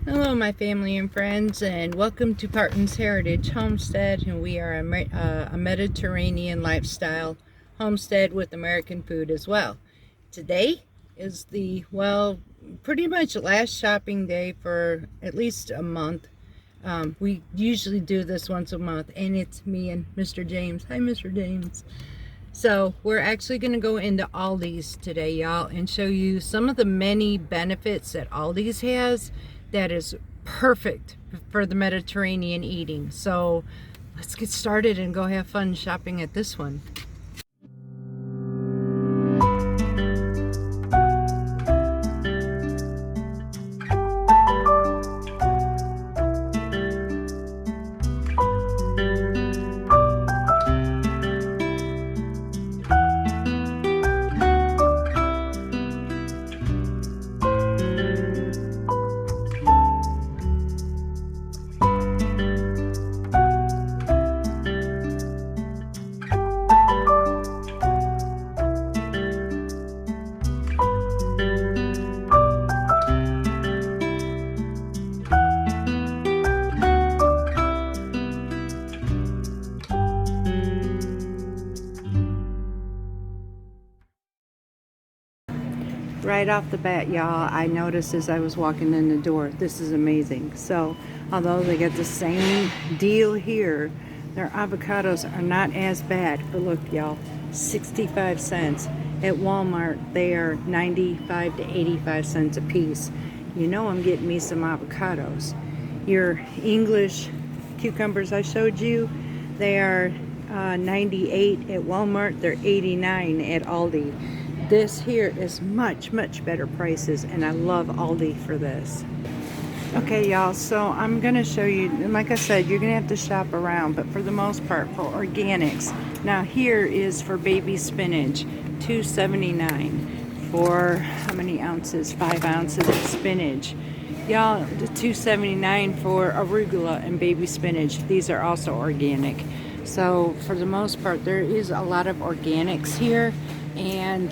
Hello my family and friends, and welcome to Parton's Heritage Homestead, and we are a Mediterranean lifestyle homestead with American food as well. Today is pretty much last shopping day for at least a month. We usually do this once a month, and it's me and Mr. James. Hi Mr. James. So we're actually going to go into Aldi's today, y'all, and show you some of the many benefits that Aldi's has that is perfect for the Mediterranean eating. So let's get started and go have fun shopping at this one. Right off the bat, y'all, I noticed as I was walking in the door, this is amazing. So, although they get the same deal here, their avocados are not as bad. But look, y'all, 65 cents. At Walmart, they are 95 to 85 cents a piece. You know I'm getting me some avocados. Your English cucumbers I showed you, they are 98 at Walmart. They're 89 at Aldi. This here is much better prices, and I love Aldi for this. Okay, y'all, so I'm gonna show you, and like I said, you're gonna have to shop around, but for the most part for organics. Now here is for baby spinach, $2.79 for how many ounces? 5 ounces of spinach. Y'all, $2.79 for arugula and baby spinach. These are also organic. So for the most part, there is a lot of organics here, and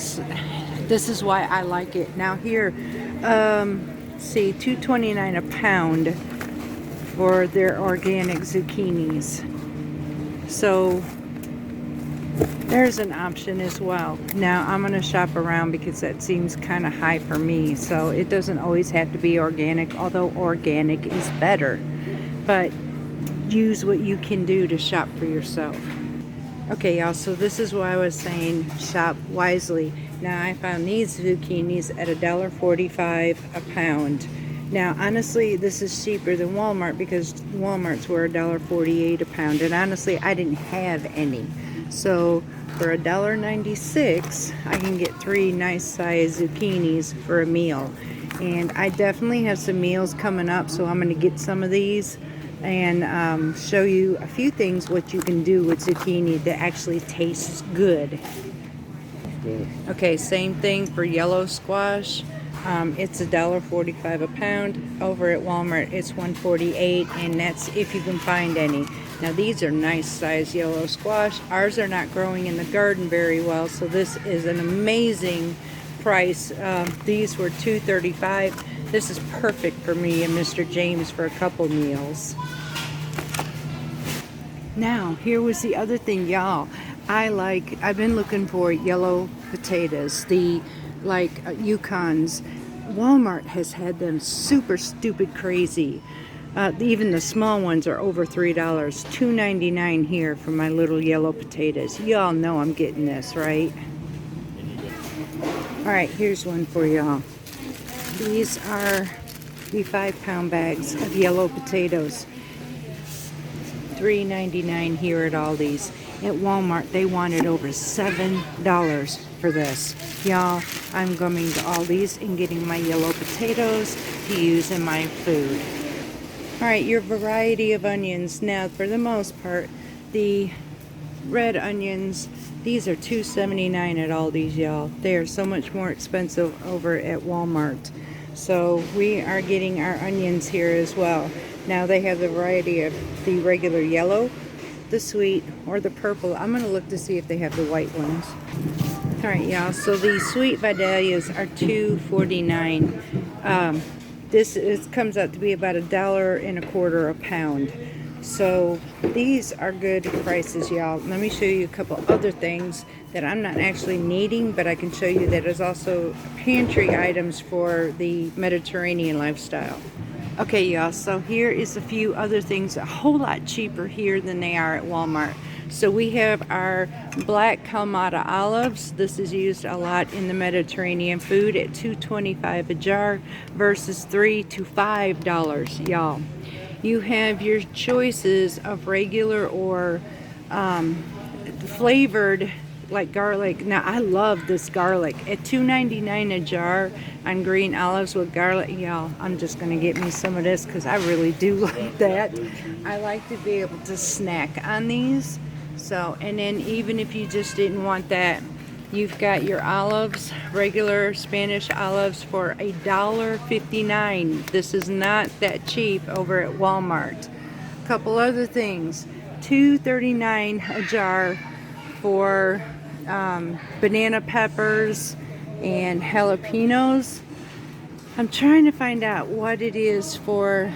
this is why I like it. Now here, see, $2.29 a pound for their organic zucchinis. So there's an option as well. Now I'm going to shop around because that seems kind of high for me. So it doesn't always have to be organic, although organic is better. But use what you can do to shop for yourself. Okay, y'all, so this is why I was saying shop wisely. Now I found these zucchinis at $1.45 a pound. Now honestly, this is cheaper than Walmart because Walmart's were $1.48 a pound, and honestly I didn't have any. So for $1.96 I can get 3 nice size zucchinis for a meal. And I definitely have some meals coming up, so I'm going to get some of these and show you a few things what you can do with zucchini that actually tastes good. Okay, same thing for yellow squash. It's $1.45 a pound. Over at Walmart it's $1.48, and that's if you can find any. Now these are nice size yellow squash. Ours are not growing in the garden very well, so this is an amazing price. These were $2.35. This is perfect for me and Mr. James for a couple meals. Now, here was the other thing, y'all. I've been looking for yellow potatoes, the Yukons. Walmart has had them super stupid crazy. Even the small ones are over $3. $2.99 here for my little yellow potatoes. Y'all know I'm getting this, right? Alright, here's one for y'all. These are the 5-pound bags of yellow potatoes. $3.99 here at Aldi's. At Walmart, they wanted over $7 for this. Y'all, I'm coming to Aldi's and getting my yellow potatoes to use in my food. Alright, your variety of onions. Now, for the most part, the red onions, these are $2.79 at Aldi's, y'all. They are so much more expensive over at Walmart. So we are getting our onions here as well. Now they have the variety of the regular yellow, the sweet, or the purple. I'm going to look to see if they have the white ones. Alright, y'all, so the sweet Vidalias are $2.49. comes out to be about $1.25 a pound. So these are good prices, y'all. Let me show you a couple other things that I'm not actually needing, but I can show you that is also pantry items for the Mediterranean lifestyle. Okay, y'all, so here is a few other things a whole lot cheaper here than they are at Walmart. So we have our black Kalamata olives. This is used a lot in the Mediterranean food at $2.25 a jar versus $3 to $5, y'all. You have your choices of regular or flavored, like garlic. Now I love this garlic at $2.99 a jar on green olives with garlic. Y'all, I'm just gonna get me some of this because I really do like that. I like to be able to snack on these. So, and then even if you just didn't want that, you've got your olives, regular Spanish olives for $1.59. This is not that cheap over at Walmart. A couple other things, $2.39 a jar for banana peppers and jalapenos. I'm trying to find out what it is for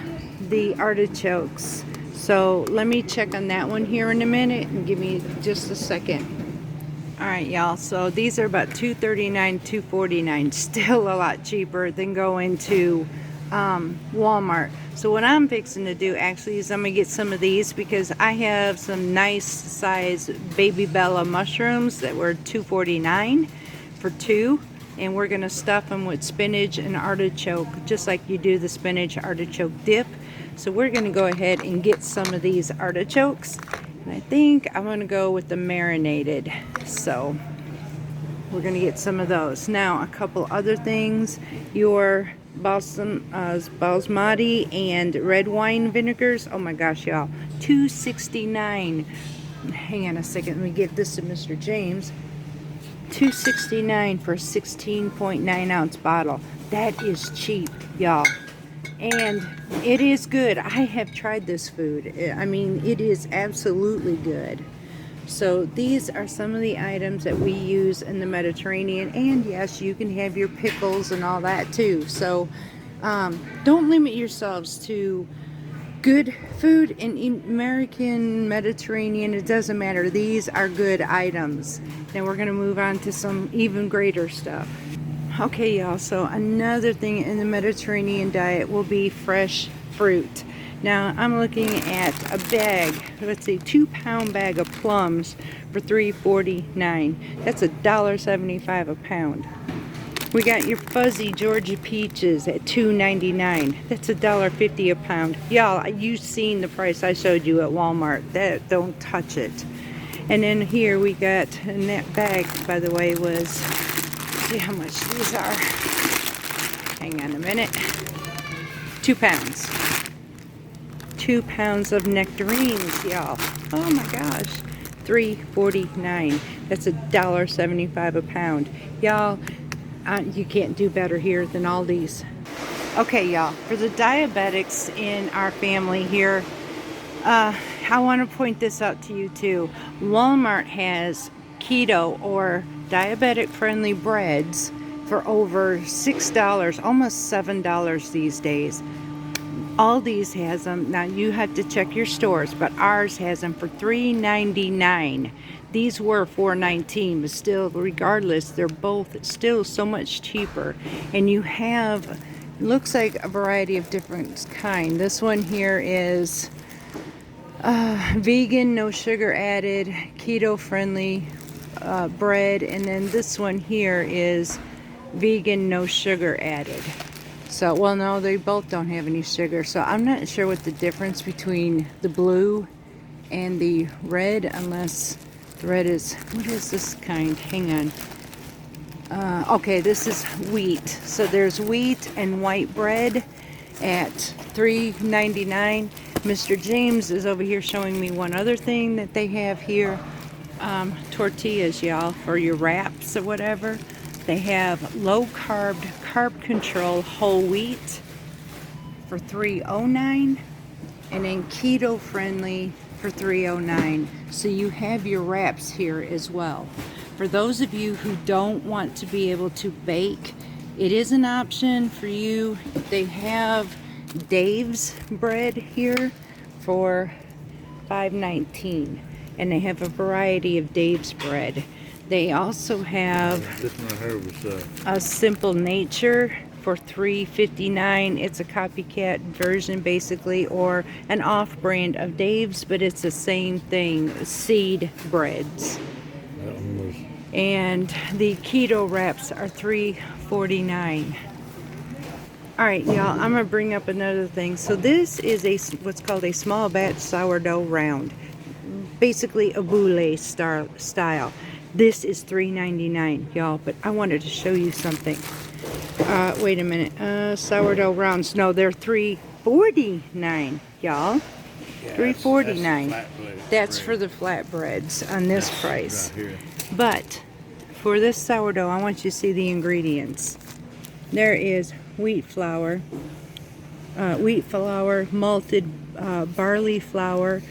the artichokes. So let me check on that one here in a minute and give me just a second. All right, y'all, so these are about $2.39, $2.49, still a lot cheaper than going to Walmart. So what I'm fixing to do actually is I'm gonna get some of these because I have some nice size baby Bella mushrooms that were $2.49 for two, and we're gonna stuff them with spinach and artichoke, just like you do the spinach artichoke dip. So we're gonna go ahead and get some of these artichokes. And I think I'm going to go with the marinated. So we're going to get some of those. Now, a couple other things. Your basmati and red wine vinegars. Oh my gosh, y'all. $2.69. Hang on a second. Let me give this to Mr. James. $2.69 for a 16.9 ounce bottle. That is cheap, y'all. And it is good. I have tried this food. I mean, it is absolutely good. So these are some of the items that we use in the Mediterranean. And yes, you can have your pickles and all that too. So don't limit yourselves to good food in American Mediterranean. It doesn't matter. These are good items. Now we're going to move on to some even greater stuff. Okay, y'all, so another thing in the Mediterranean diet will be fresh fruit. Now, I'm looking at a bag, let's see, 2-pound bag of plums for $3.49. That's $1.75 a pound. We got your fuzzy Georgia peaches at $2.99. That's $1.50 a pound. Y'all, you've seen the price I showed you at Walmart. That, don't touch it. And then here we got, and that bag, by the way, was, see how much these are. Hang on a minute. 2 pounds. 2 pounds of nectarines, y'all. Oh my gosh. $3.49. That's $1.75 a pound. Y'all, you can't do better here than Aldi's. Okay, y'all. For the diabetics in our family here, I want to point this out to you too. Walmart has keto or diabetic friendly breads for over $6, almost $7 these days. Aldi's has them. Now you have to check your stores, but ours has them for $3.99. These were $4.19, but still, regardless, they're both still so much cheaper. And you have, looks like a variety of different kind. This one here is vegan, no sugar added, keto friendly bread, and then this one here is vegan, no sugar added. So, well, no, they both don't have any sugar, so I'm not sure what the difference between the blue and the red, unless the red is, what is this kind? Hang on. Okay, this is wheat. So there's wheat and white bread at $3.99. Mr. James is over here showing me one other thing that they have here. Tortillas, y'all, for your wraps or whatever. They have low carb, carb control whole wheat for $3.09, and then keto friendly for $3.09. So you have your wraps here as well. For those of you who don't want to be able to bake It is an option for you. They have Dave's bread here for $5.19, and they have a variety of Dave's bread. They also have This one here was a Simple Nature for $3.59. It's a copycat version basically, or an off-brand of Dave's, but it's the same thing, seed breads. that one was. And the keto wraps are $3.49. All right, y'all, I'm gonna bring up another thing. So this is what's called a small batch sourdough round, basically a boule style. This is $3.99, y'all, but I wanted to show you something. Wait a minute. Sourdough rounds. No, they're $3.49, y'all. Yeah, $3.49. That's bread. for the flatbreads on this price. Right here. But for this sourdough, I want you to see the ingredients. There is wheat flour, malted barley flour,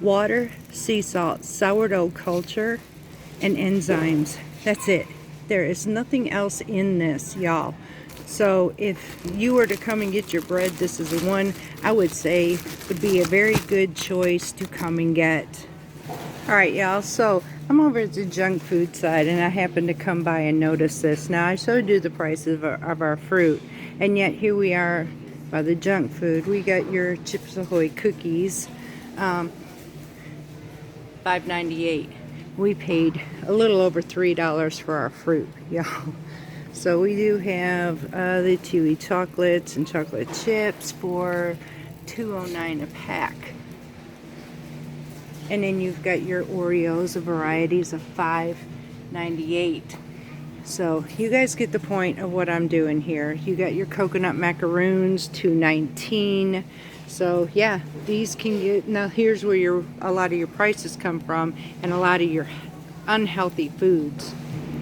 water, sea salt, sourdough culture, and enzymes. That's it. There is nothing else in this, y'all. So if you were to come and get your bread, this is the one I would say would be a very good choice to come and get. All right, y'all, so I'm over at the junk food side, and I happened to come by and notice this. Now, I showed you the prices of our fruit, and yet here we are by the junk food. We got your Chips Ahoy cookies, $5.98. We paid a little over $3 for our fruit, y'all. So we do have the chewy chocolates and chocolate chips for $2.09 a pack. And then you've got your Oreos, of varieties of $5.98. So you guys get the point of what I'm doing here. You got your coconut macaroons, $2.19. So yeah, these can get, now here's where a lot of your prices come from, and a lot of your unhealthy foods.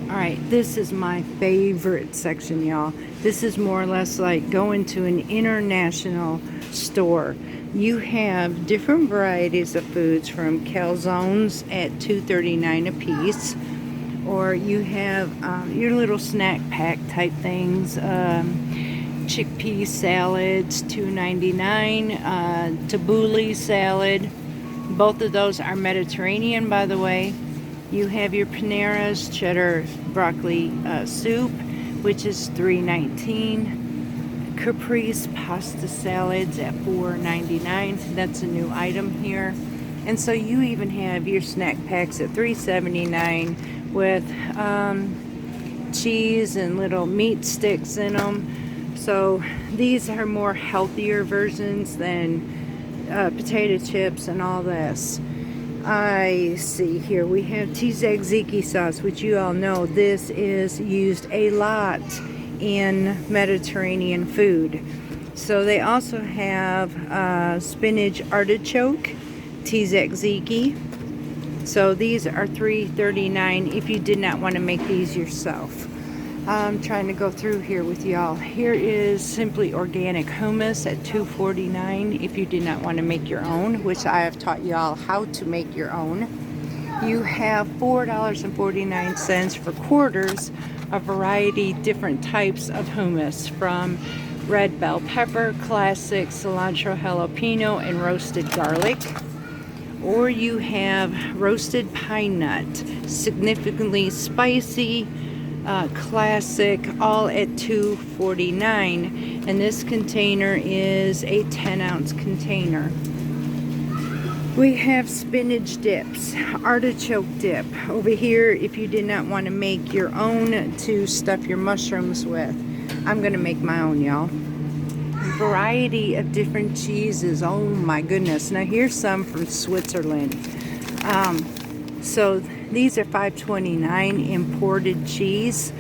All right, this is my favorite section, y'all. This is more or less like going to an international store. You have different varieties of foods, from calzones at $2.39 a piece, or you have your little snack pack type things, chickpea salads, $2.99, tabbouleh salad. Both of those are Mediterranean, by the way. You have your Paneer's cheddar broccoli soup, which is $3.19. Caprese pasta salads at $4.99. That's a new item here. And so you even have your snack packs at $3.79 with cheese and little meat sticks in them. So these are more healthier versions than potato chips and all this. I see here we have tzatziki sauce, which you all know this is used a lot in Mediterranean food. So they also have spinach artichoke tzatziki. So these are $3.39 if you did not want to make these yourself. I'm trying to go through here with y'all. Here is Simply Organic Hummus at $2.49 if you did not want to make your own, which I have taught y'all how to make your own. You have $4.49 for quarters, a variety different types of hummus, from red bell pepper, classic, cilantro, jalapeno, and roasted garlic. Or you have roasted pine nut, significantly spicy, classic, all at $2.49, and this container is a 10-ounce container. We have spinach dips, artichoke dip over here if you did not want to make your own to stuff your mushrooms with. I'm gonna make my own, y'all. Variety of different cheeses. Oh my goodness. Now here's some from Switzerland. So these are $5.29 imported cheese.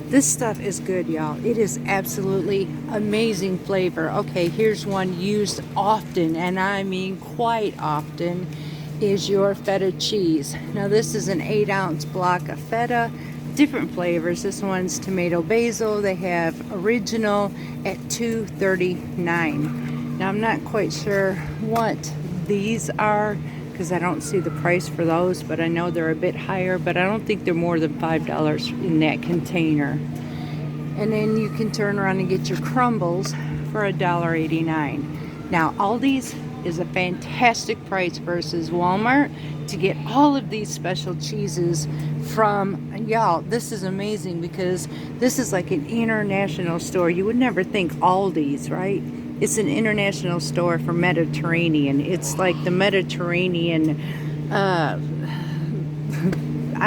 This stuff is good, y'all. It is absolutely amazing flavor. Okay, here's one used often, and I mean quite often, is your feta cheese. Now this is an 8-ounce block of feta, different flavors. This one's tomato basil. They have original at $2.39. Now I'm not quite sure what these are, because I don't see the price for those, but I know they're a bit higher, but I don't think they're more than $5 in that container. And then you can turn around and get your crumbles for $1.89. Now, Aldi's is a fantastic price versus Walmart to get all of these special cheeses from. Y'all, this is amazing because this is like an international store. You would never think Aldi's, right? It's an international store for Mediterranean. It's like the Mediterranean, I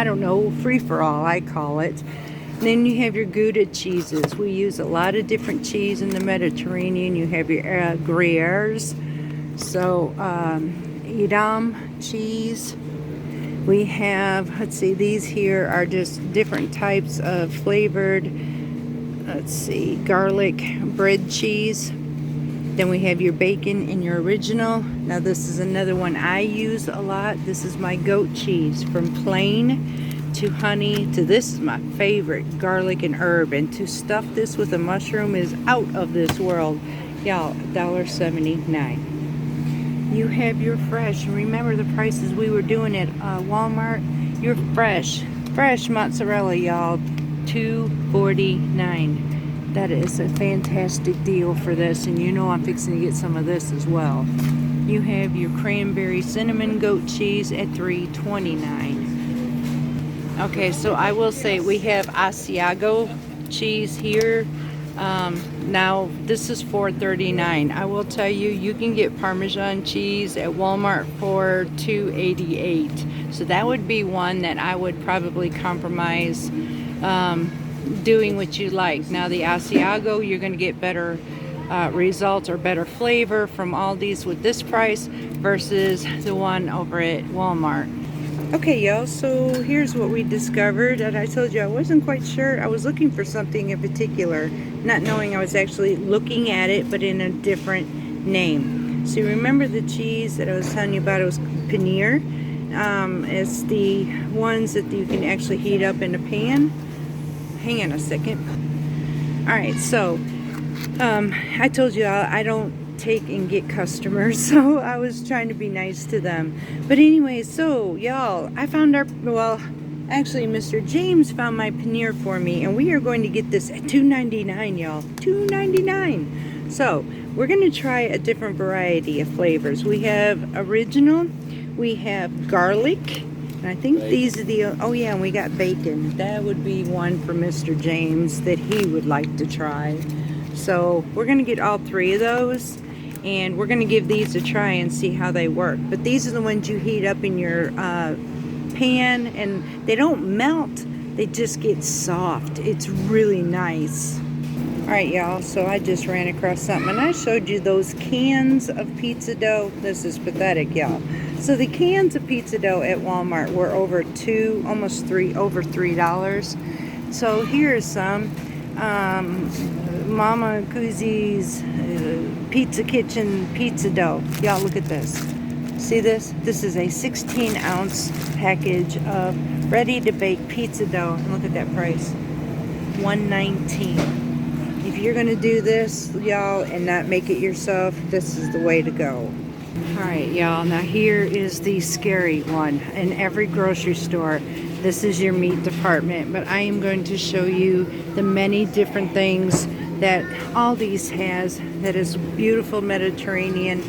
don't know, free-for-all, I call it. Then you have your Gouda cheeses. We use a lot of different cheese in the Mediterranean. You have your Gruyères. So, Edam cheese. We have, let's see, these here are just different types of flavored, let's see, garlic bread cheese. Then we have your bacon and your original. Now this is another one I use a lot. This is my goat cheese, from plain to honey to, this is my favorite, garlic and herb. And to stuff this with a mushroom is out of this world. Y'all, $1.79. You have your fresh. Remember the prices we were doing at Walmart? Your fresh mozzarella, y'all, $2.49. That is a fantastic deal for this, and you know I'm fixing to get some of this as well. You have your cranberry cinnamon goat cheese at $3.29. Okay, so I will say we have Asiago cheese here. Now this is $4.39. I will tell you, you can get Parmesan cheese at Walmart for $2.88. So that would be one that I would probably compromise doing what you like. Now the Asiago, you're going to get better results or better flavor from Aldi's with this price versus the one over at Walmart. Okay, y'all, so here's what we discovered. And I told you I wasn't quite sure. I was looking for something in particular, not knowing I was actually looking at it, but in a different name. So you remember the cheese that I was telling you about? It was Paneer. It's the ones that you can actually heat up in a pan. Hang on a second. All right, so I told you I don't take and get customers, so I was trying to be nice to them. But anyway, so y'all, I found actually Mr. James found my Paneer for me, and we are going to get this at $2.99, y'all. $2.99. So we're going to try a different variety of flavors. We have original, we have garlic, and I think these are the, oh yeah, and we got bacon. That would be one for Mr. James that he would like to try. So we're going to get all three of those, and we're going to give these a try and see how they work. But these are the ones you heat up in your pan, and they don't melt, they just get soft. It's really nice. Alright, y'all, so I just ran across something, and I showed you those cans of pizza dough. This is pathetic, y'all. So the cans of pizza dough at Walmart were over over $3. So here's some Mama Koozi's Pizza Kitchen pizza dough. Y'all, look at this. See this? This is a 16-ounce package of ready-to-bake pizza dough. And look at that price. $1.19. If you're going to do this, y'all, and not make it yourself, this is the way to go. Alright, y'all. Now here is the scary one. In every grocery store, this is your meat department. But I am going to show you the many different things that Aldi's has that is beautiful Mediterranean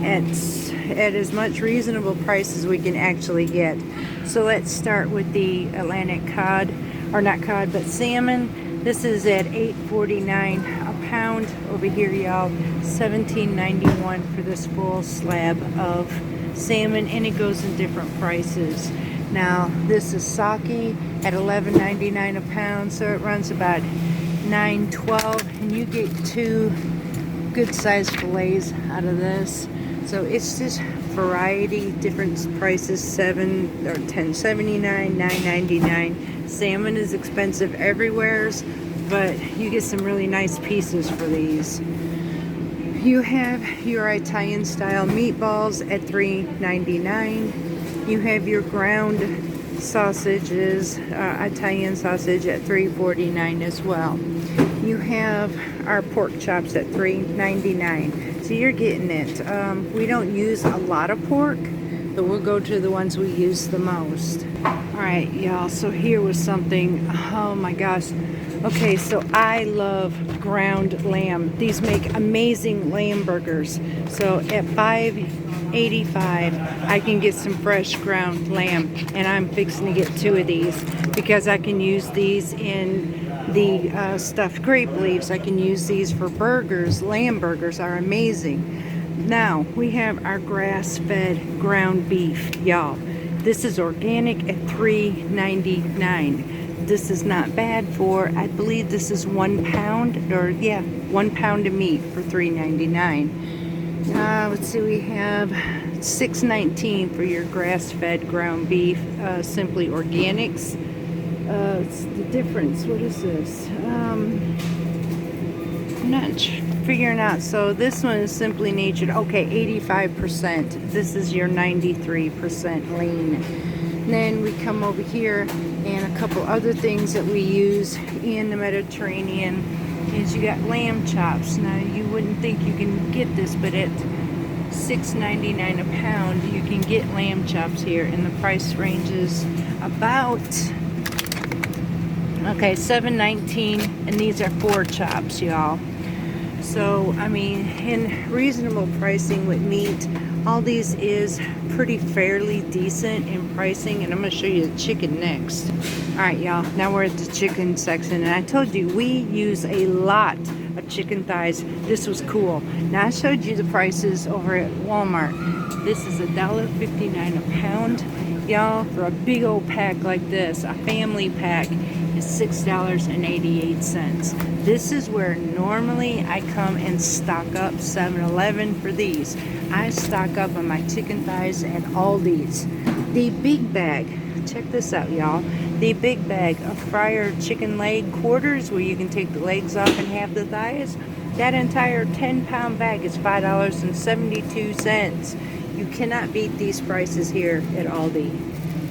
at as much reasonable price as we can actually get. So let's start with the Atlantic cod, or not cod, but salmon. This is at $8.49 a pound. Over here, y'all, $17.91 for this full slab of salmon, and it goes in different prices. Now this is sake at $11.99 a pound, so it runs about $9.12, and you get two good sized fillets out of this. So it's just variety, different prices, $7 or $10.79, $9.99. Salmon is expensive everywhere, but you get some really nice pieces for these. You have your Italian style meatballs at $3.99. You have your ground sausages, Italian sausage at $3.49 as well. You have our pork chops at $3.99. So you're getting it. We don't use a lot of pork, but we'll go to the ones we use the most. Alright, y'all, so here was something, oh my gosh, Okay, so I love ground lamb. These make amazing lamb burgers. So at $5.85, I can get some fresh ground lamb, and I'm fixing to get 2 of these because I can use these in the stuffed grape leaves. I can use these for burgers. Lamb burgers are amazing. Now we have our grass-fed ground beef, y'all. This is organic at $3.99. This is not bad for, I believe this is 1 pound, or yeah, 1 pound of meat for $3.99. Let's see, we have $6.19 for your grass-fed ground beef, simply organics. It's the difference. What is this? I'm not figuring out. So this one is simply natured. Okay, 85%. This is your 93% lean. Then we come over here, and a couple other things that we use in the Mediterranean is you got lamb chops. Now you wouldn't think you can get this, but at $6.99 a pound you can get lamb chops here, and the price ranges about $7.19, and these are 4 chops, y'all. So I mean, in reasonable pricing with meat, Aldi's is pretty fairly decent in pricing, and I'm going to show you the chicken next. Alright, y'all, now we're at the chicken section, and I told you we use a lot of chicken thighs. This was cool. Now I showed you the prices over at Walmart. This is $1.59 a pound, y'all. For a big old pack like this, a family pack, is $6.88. This is where normally I come and stock up 7-Eleven for these. I stock up on my chicken thighs at Aldi's. The big bag, check this out, y'all. The big bag of fryer chicken leg quarters, where you can take the legs off and have the thighs, that entire 10-pound bag is $5.72. You cannot beat these prices here at Aldi.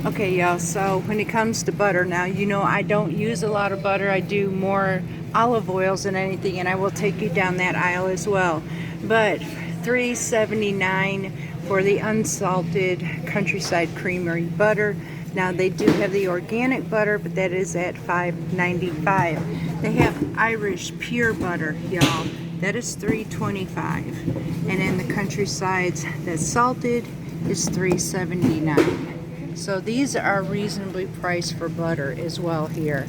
Okay, y'all, so when it comes to butter, now you know I don't use a lot of butter. I do more olive oils than anything, and I will take you down that aisle as well. But $3.79 for the unsalted Countryside Creamery butter. Now they do have the organic butter, but that is at $5.95. They have Irish pure butter, y'all. That is $3.25. And then the Countryside's that's salted is $3.79. So these are reasonably priced for butter as well here.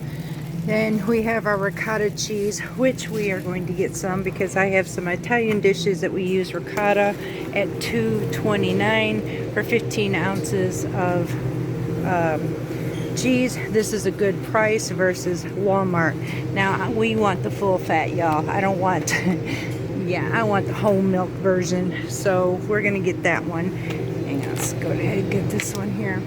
Then we have our ricotta cheese, which we are going to get some because I have some Italian dishes that we use ricotta at $2.29 for 15 ounces of cheese. This is a good price versus Walmart. Now we want the full fat, y'all. I don't want I want the whole milk version, so we're gonna get that one. Hang on, let's go ahead and get this one here.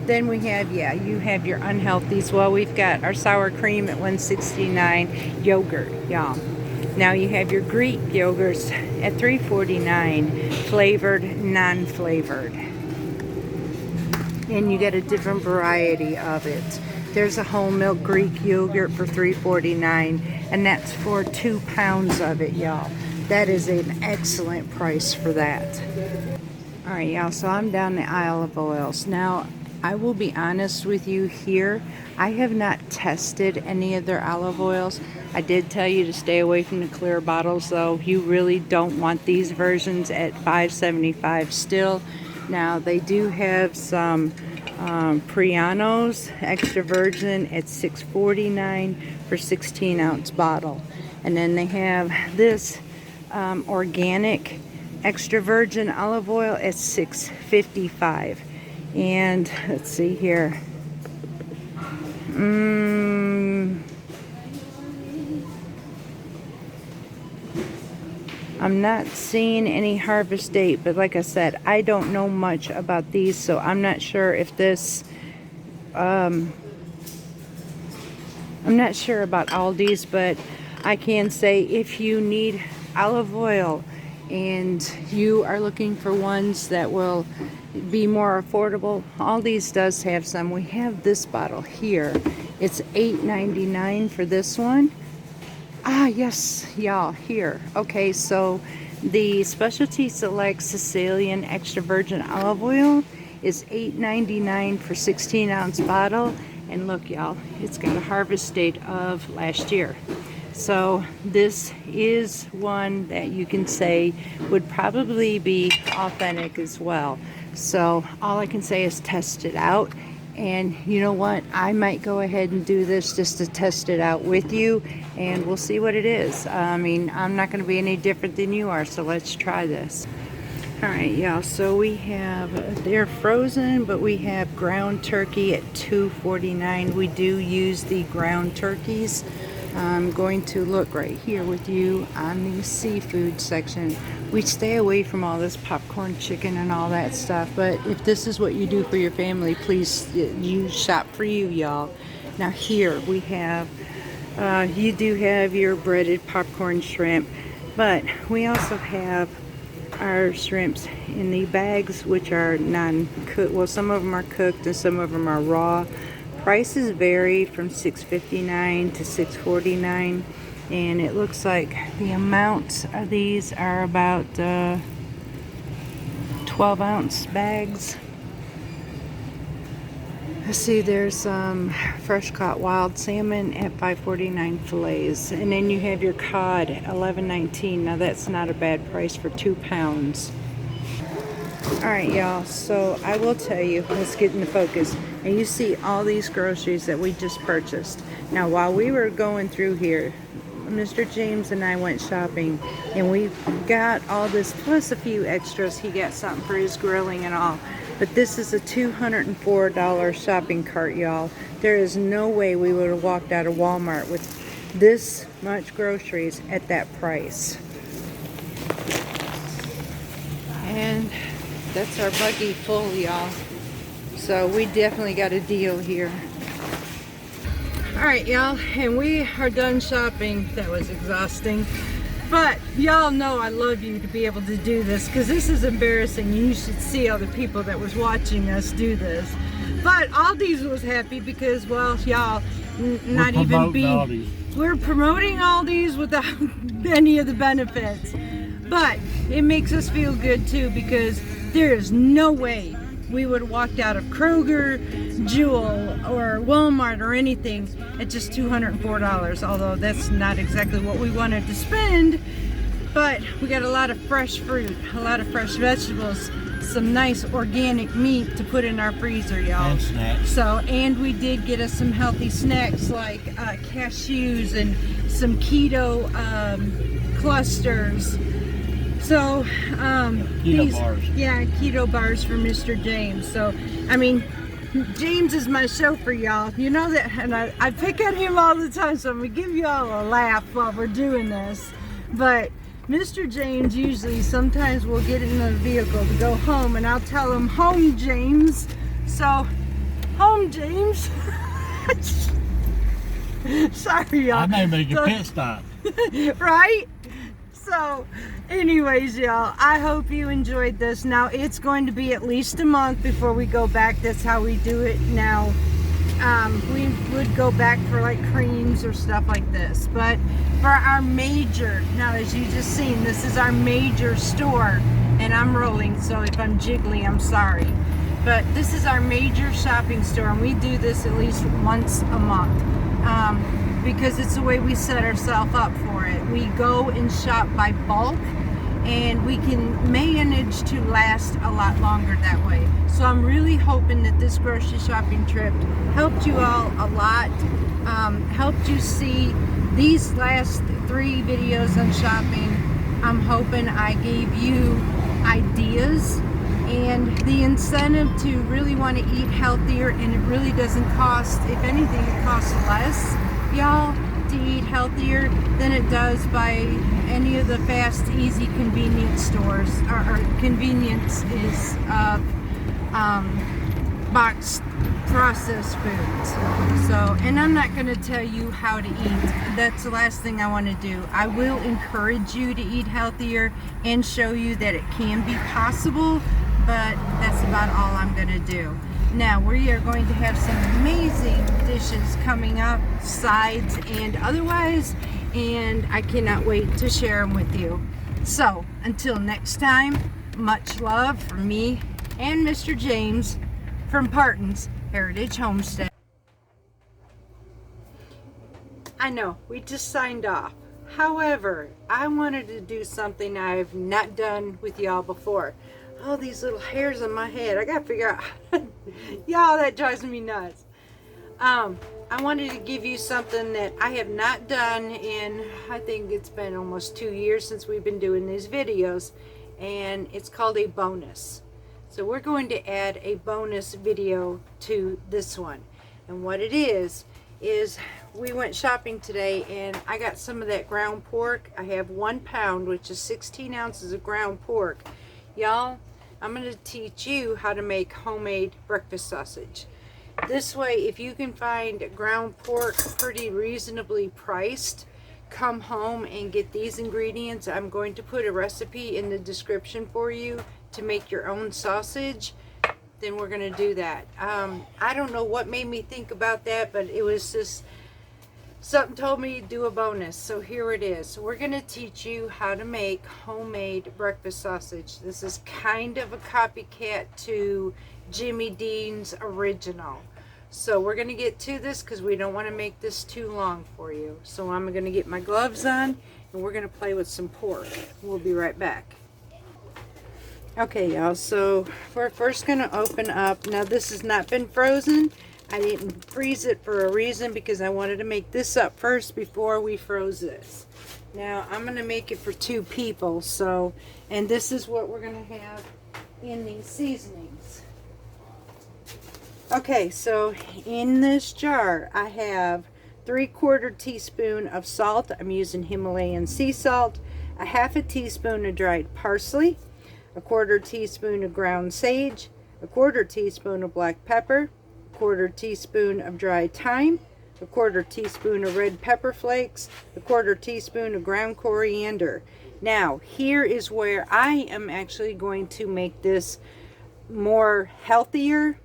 Then we have, you have your unhealthies. Well, we've got our sour cream at $1.69, yogurt, y'all. Now you have your Greek yogurts at $3.49, flavored, non-flavored. And you get a different variety of it. There's a whole milk Greek yogurt for $3.49, and that's for 2 pounds of it, y'all. That is an excellent price for that. Alright, y'all, so I'm down the aisle of oils. Now, I will be honest with you here. I have not tested any of their olive oils. I did tell you to stay away from the clear bottles, though. You really don't want these versions at $5.75 still. Now, they do have some Prianos extra virgin at $6.49 for 16-ounce bottle. And then they have this organic extra virgin olive oil at $6.55. And let's see here. I'm not seeing any harvest date, but like I said, I don't know much about these, so I'm not sure if this I'm not sure about Aldi's, but I can say if you need olive oil and you are looking for ones that will be more affordable, Aldi's does have some. We have this bottle here. It's $8.99 for this one. Ah, yes, y'all, here. Okay, so the Specialty Select Sicilian Extra Virgin Olive Oil is $8.99 for 16-ounce bottle, And look, y'all, it's got a harvest date of last year. So this is one that you can say would probably be authentic as well. So all I can say is test it out. And you know what? I might go ahead and do this just to test it out with you, and we'll see what it is. I mean, I'm not going to be any different than you are, so let's try this. All right, y'all, so we have, they're frozen, but we have ground turkey at $2.49. We do use the ground turkeys. I'm going to look right here with you on the seafood section. We stay away from all this popcorn chicken and all that stuff, but if this is what you do for your family, please, you shop for you, y'all. Now here we have, you do have your breaded popcorn shrimp, but we also have our shrimps in the bags, which are non-cooked. Well, some of them are cooked and some of them are raw. Prices vary from $6.59 to $6.49, and it looks like the amounts of these are about 12-ounce bags. Let's see, there's some fresh caught wild salmon at $5.49 fillets, and then you have your cod at $11.19. Now that's not a bad price for 2 pounds. Alright, y'all, so I will tell you, let's get into focus. And you see all these groceries that we just purchased. Now, while we were going through here, Mr. James and I went shopping, and we got all this plus a few extras. He got something for his grilling and all. But this is a $204 shopping cart, y'all. There is no way we would have walked out of Walmart with this much groceries at that price. And that's our buggy full, y'all. So we definitely got a deal here. Alright, y'all, and we are done shopping. That was exhausting. But y'all know I love you to be able to do this, because this is embarrassing. You should see all the people that was watching us do this. But Aldi's was happy because, well, y'all, not even being... We're promoting Aldi's without any of the benefits. But it makes us feel good too, because there is no way we would have walked out of Kroger, Jewel, or Walmart or anything at just $204, although that's not exactly what we wanted to spend. But we got a lot of fresh fruit, a lot of fresh vegetables, some nice organic meat to put in our freezer, y'all. And snacks. So, and we did get us some healthy snacks like cashews and some keto clusters. So, keto bars. Yeah, keto bars for Mr. James. So, I mean, James is my chauffeur, y'all. You know that, and I pick at him all the time, so I'm going to give you all a laugh while we're doing this. But Mr. James usually, sometimes we'll get in the vehicle to go home, and I'll tell him, "Home, James." So, home, James. Sorry, y'all. I may make a pit stop. Right? So, anyways, y'all, I hope you enjoyed this. Now, it's going to be at least a month before we go back. That's how we do it now. We would go back for like creams or stuff like this. But for our major, now as you just seen, this is our major store. And I'm rolling, so if I'm jiggly, I'm sorry. But this is our major shopping store, and we do this at least once a month. Because it's the way we set ourselves up for it. We go and shop by bulk, and we can manage to last a lot longer that way. So I'm really hoping that this grocery shopping trip helped you all a lot, helped you see these last 3 videos on shopping. I'm hoping I gave you ideas and the incentive to really want to eat healthier, and it really doesn't cost, if anything, it costs less, y'all, to eat healthier than it does by any of the fast, easy, convenience stores, or conveniences of boxed processed foods. So, and I'm not going to tell you how to eat. That's the last thing I want to do. I will encourage you to eat healthier and show you that it can be possible, but that's about all I'm going to do. Now, we are going to have some amazing dishes coming up, sides and otherwise, and I cannot wait to share them with you. So, until next time, much love from me and Mr. James from Parton's Heritage Homestead. I know, we just signed off. However, I wanted to do something I've not done with y'all before. Oh, these little hairs on my head. I gotta figure out. Y'all, that drives me nuts. I wanted to give you something that I have not done in, I think it's been almost 2 years since we've been doing these videos, and it's called a bonus. So we're going to add a bonus video to this one. And what it is we went shopping today and I got some of that ground pork. I have 1 pound, which is 16 ounces of ground pork. Y'all, I'm going to teach you how to make homemade breakfast sausage. This way, if you can find ground pork pretty reasonably priced, come home and get these ingredients. I'm going to put a recipe in the description for you to make your own sausage. Then we're going to do that. I don't know what made me think about that, but it was just something told me to do a bonus. So here it is. So we're going to teach you how to make homemade breakfast sausage. This is kind of a copycat to Jimmy Dean's original. So we're going to get to this because we don't want to make this too long for you. So I'm going to get my gloves on and we're going to play with some pork. We'll be right back. Okay, y'all, so we're first going to open up. Now this has not been frozen. I didn't freeze it for a reason because I wanted to make this up first before we froze this. Now I'm going to make it for 2 people. So, and this is what we're going to have in these seasonings. Okay, so in this jar I have 3/4 teaspoon of salt. I'm using Himalayan sea salt, a 1/2 teaspoon of dried parsley, a 1/4 teaspoon of ground sage, a 1/4 teaspoon of black pepper, a 1/4 teaspoon of dried thyme, a 1/4 teaspoon of red pepper flakes, a 1/4 teaspoon of ground coriander. Now, here is where I am actually going to make this more healthier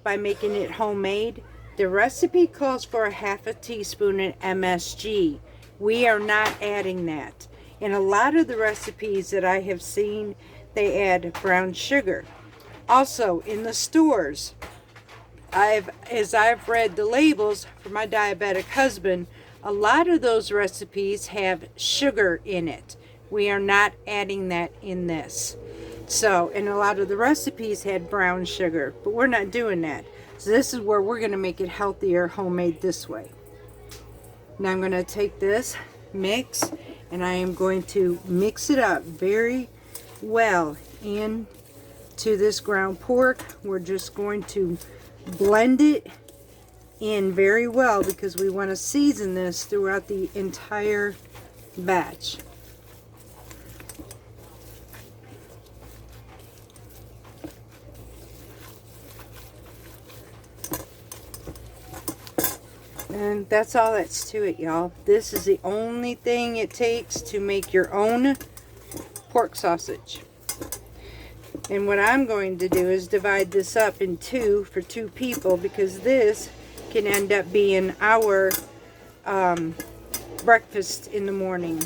by making it homemade. The recipe calls for a 1/2 teaspoon of MSG. We are not adding that. In a lot of the recipes that I have seen, they add brown sugar. Also, in the stores, as I've read the labels for my diabetic husband, a lot of those recipes have sugar in it. We are not adding that in this. So, and a lot of the recipes had brown sugar, but we're not doing that. So this is where we're going to make it healthier, homemade this way. Now I'm going to take this mix and I am going to mix it up very well into this ground pork. We're just going to blend it in very well because we want to season this throughout the entire batch. And that's all that's to it, y'all. This is the only thing it takes to make your own pork sausage. And what I'm going to do is divide this up in 2 for 2 people because this can end up being our breakfast in the morning.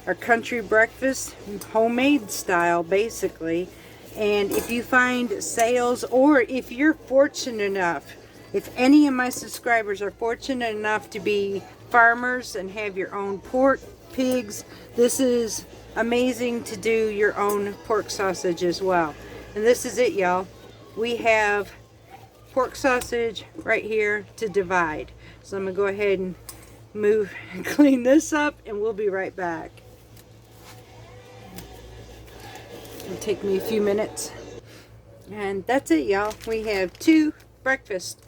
Our country breakfast, homemade style basically. And if you find sales, or if you're fortunate enough, if any of my subscribers are fortunate enough to be farmers and have your own pork, pigs, this is amazing to do your own pork sausage as well. And this is it, y'all. We have pork sausage right here to divide. So I'm going to go ahead and move and clean this up and we'll be right back. It'll take me a few minutes. And that's it, y'all. We have 2 breakfasts.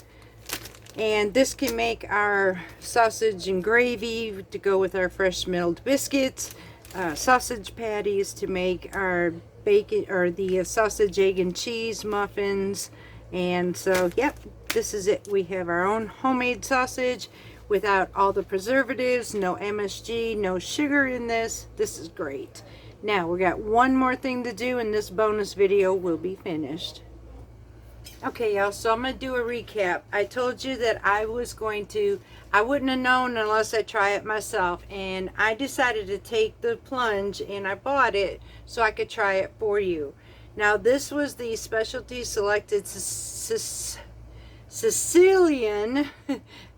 And this can make our sausage and gravy to go with our fresh milled biscuits, sausage patties to make our bacon or the sausage, egg, and cheese muffins. And so, yep, this is it. We have our own homemade sausage without all the preservatives, no MSG, no sugar in this. This is great. Now, we got one more thing to do and this bonus video will be finished. Okay, y'all, so I'm going to do a recap. I told you that I wouldn't have known unless I try it myself. And I decided to take the plunge and I bought it so I could try it for you. Now, this was the specialty selected Sicilian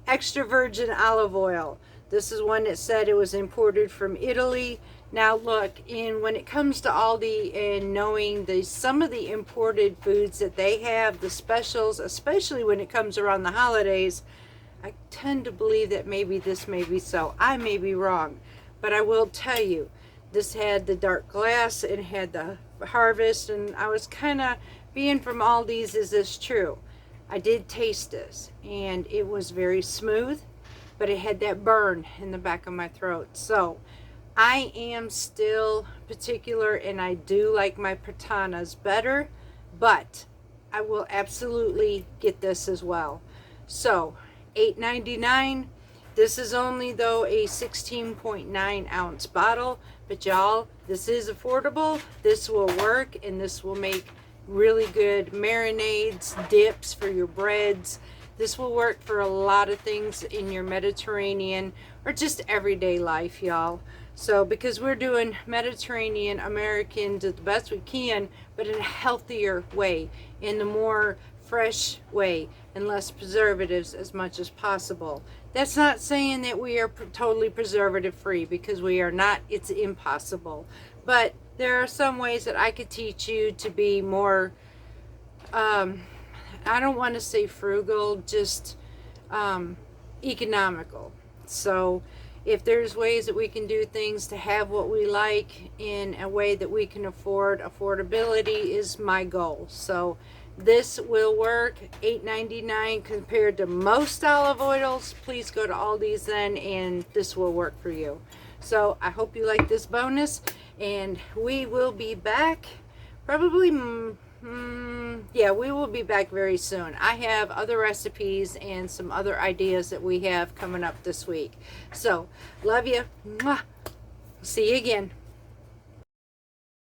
extra virgin olive oil. This is one that said it was imported from Italy. Now look, when it comes to Aldi and knowing some of the imported foods that they have, the specials, especially when it comes around the holidays, I tend to believe that maybe this may be so. I may be wrong, but I will tell you, this had the dark glass, it had the harvest, and I was kind of, being from Aldi's, is this true? I did taste this, and it was very smooth, but it had that burn in the back of my throat. So I am still particular, and I do like my Pratanas better, but I will absolutely get this as well. So $8.99. This is only, though, a 16.9 ounce bottle, but y'all, this is affordable. This will work, and this will make really good marinades, dips for your breads. This will work for a lot of things in your Mediterranean or just everyday life, y'all. So because we're doing Mediterranean Americans the best we can, but in a healthier way, in the more fresh way, and less preservatives as much as possible. That's not saying that we are totally preservative free, because we are not. It's impossible. But there are some ways that I could teach you to be more, I don't want to say frugal, just economical. So if there's ways that we can do things to have what we like in a way that we can afford, affordability is my goal. So this will work. $8.99 compared to most olive oils. Please go to Aldi's then, and this will work for you. So I hope you like this bonus, and we will be back probably, yeah, we will be back very soon. I have other recipes and some other ideas that we have coming up this week. So love you. Mwah. See you again.